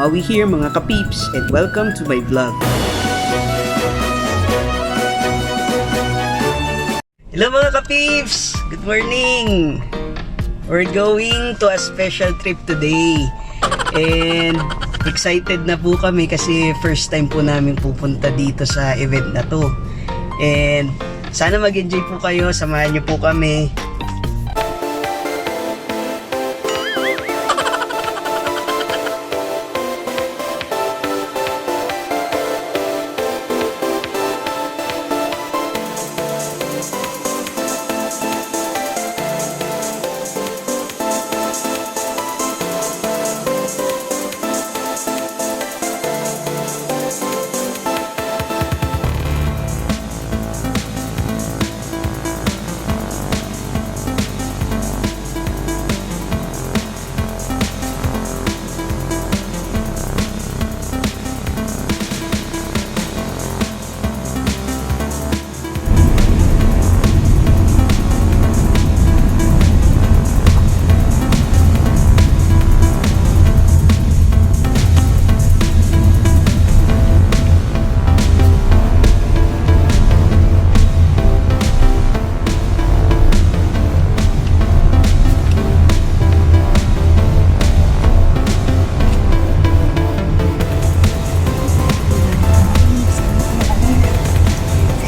Maui here mga kapeeps and welcome to my vlog. Hello mga kapeeps! Good morning! We're going to a special trip today and excited na po kami kasi first time po namin pupunta dito sa event na to. And sana mag-enjoy po kayo, samahan niyo po kami.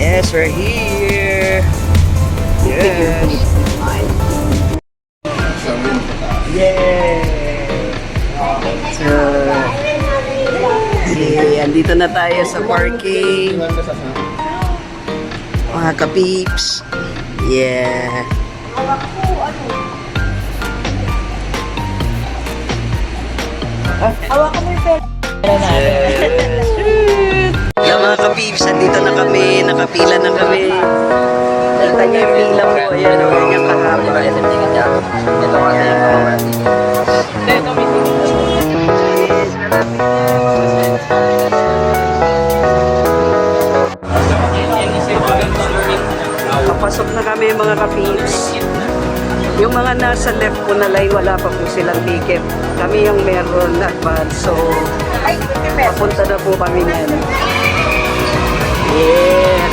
Yes, we're here. Yes. Yay! So, andito na tayo sa parking. Mga kapeeps. Yeah. Hawakan mo yung pera. Hello mga kapeeps, andito na kami, nakapila na kami. Kita niyo yung pila po, ayan o, ganyan kahaba. Papasok na kami mga kapeeps. Yung mga nasa left po na line, wala pa po silang ticket. Kami yung meron na advance, so papunta na po kami niyan. Yes!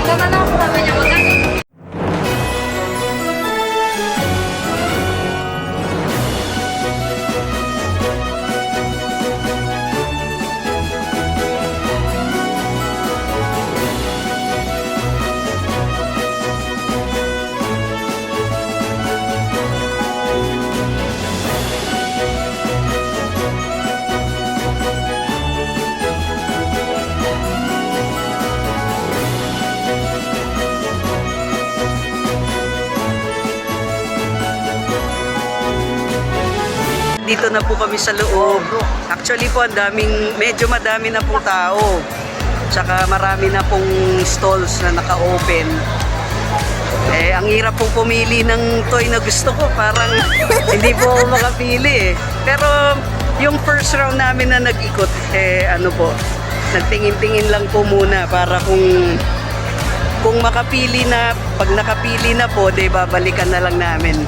Naman ako naman niya magkano. Dito na po kami sa loob. Actually po, medyo madami na pong tao. Tsaka marami na pong stalls na naka-open. Ang hirap pong pumili ng toy na gusto ko. Parang hindi po ako makapili eh. Pero yung first round namin na nag-ikot, nagtingin-tingin lang po muna para kung makapili na, pag nakapili na po, babalikan na lang namin.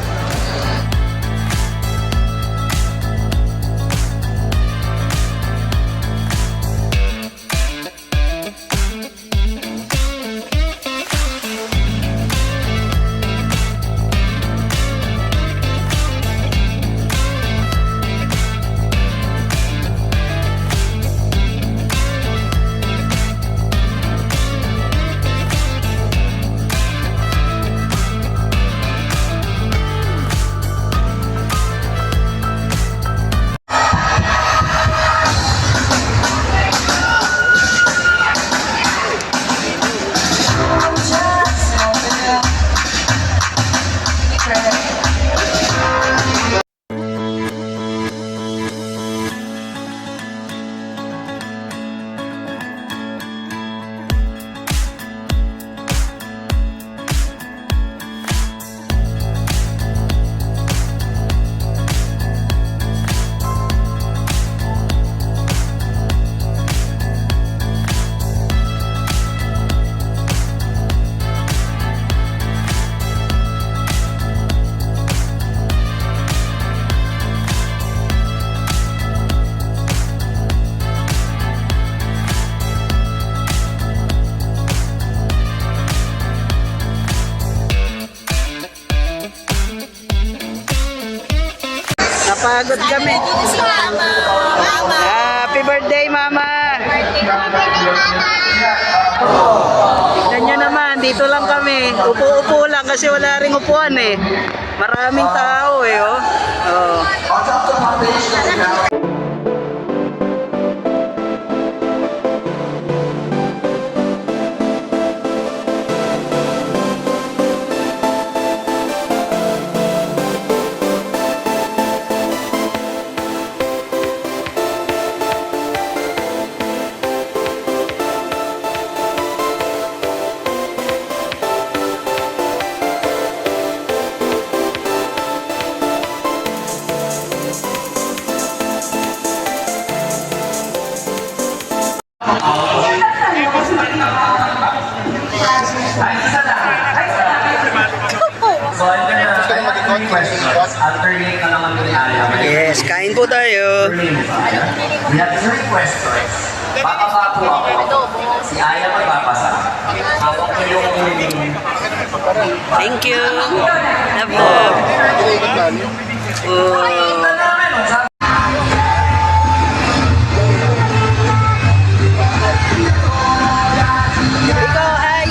napapagod kami. Si Mama. Mama. Happy birthday, Mama! Tignan nyo naman, dito lang kami. Upo-upo lang kasi wala ring upuan eh. Maraming tao eh, oh. Oh. So, I'm gonna three questions. Alternate na naman yung area. Yes, kain po tayo. We have three questions. Papapa po ako. Si Aya magbabasa. Hawak ko yung... Thank you. Love, love. Oh. Ikaw, ay.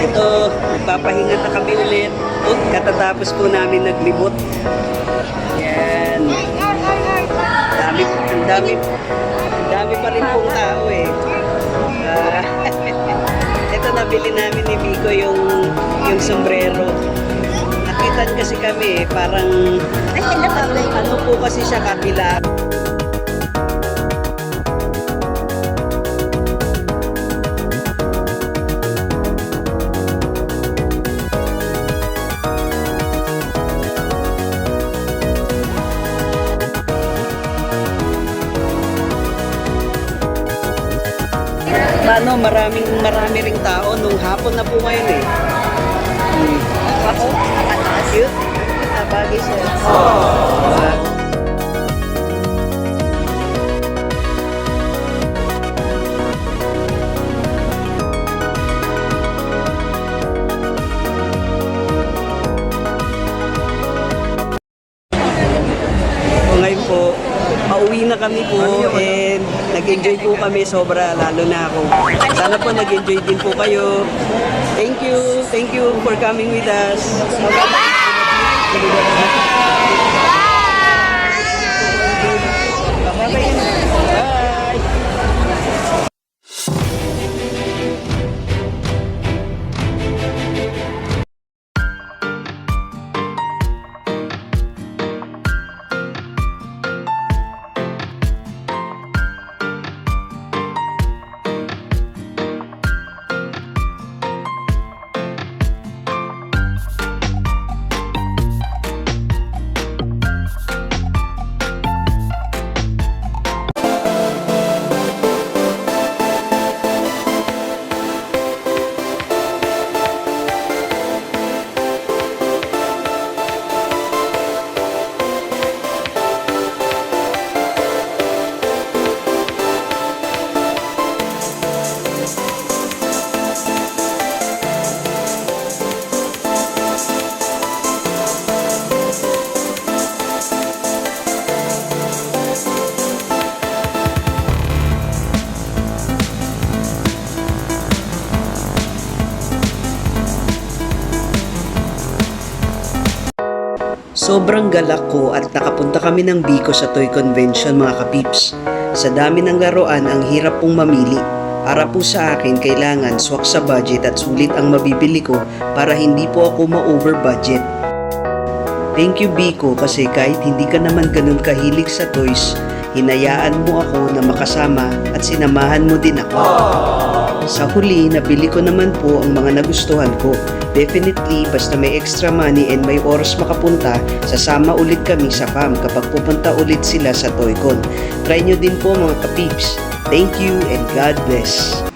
Ito, magpapahinga na kami ulit. Katatapos po namin naglibot. Yan. Ang dami pa rin pong tao eh. Ito nabili namin ni Miko yung sombrero. Nakitan kasi kami parang ano po kasi siya kabila. marami ring tao nung hapon na po ngayon eh. Ako, nakataas. Cute. Bagay siya. Ngayon po, pauwi na kami po and nag-enjoy po kami sobra, lalo na ako. Sana po nag-enjoy din po kayo. Thank you for coming with us. Bye! Sobrang galak ko at nakapunta kami ng Bicol sa Toy Convention mga kapips. Sa dami ng laruan, ang hirap pong mamili. Para po sa akin, kailangan swak sa budget at sulit ang mabibili ko para hindi po ako ma-over budget. Thank you Biko kasi kahit hindi ka naman ganun kahilig sa toys, hinayaan mo ako na makasama at sinamahan mo din ako. Sa huli, nabili ko naman po ang mga nagustuhan ko. Definitely, basta may extra money and may oras makapunta, sasama ulit kami sa fam kapag pupunta ulit sila sa Toycon. Try nyo din po mga kapips. Thank you and God bless.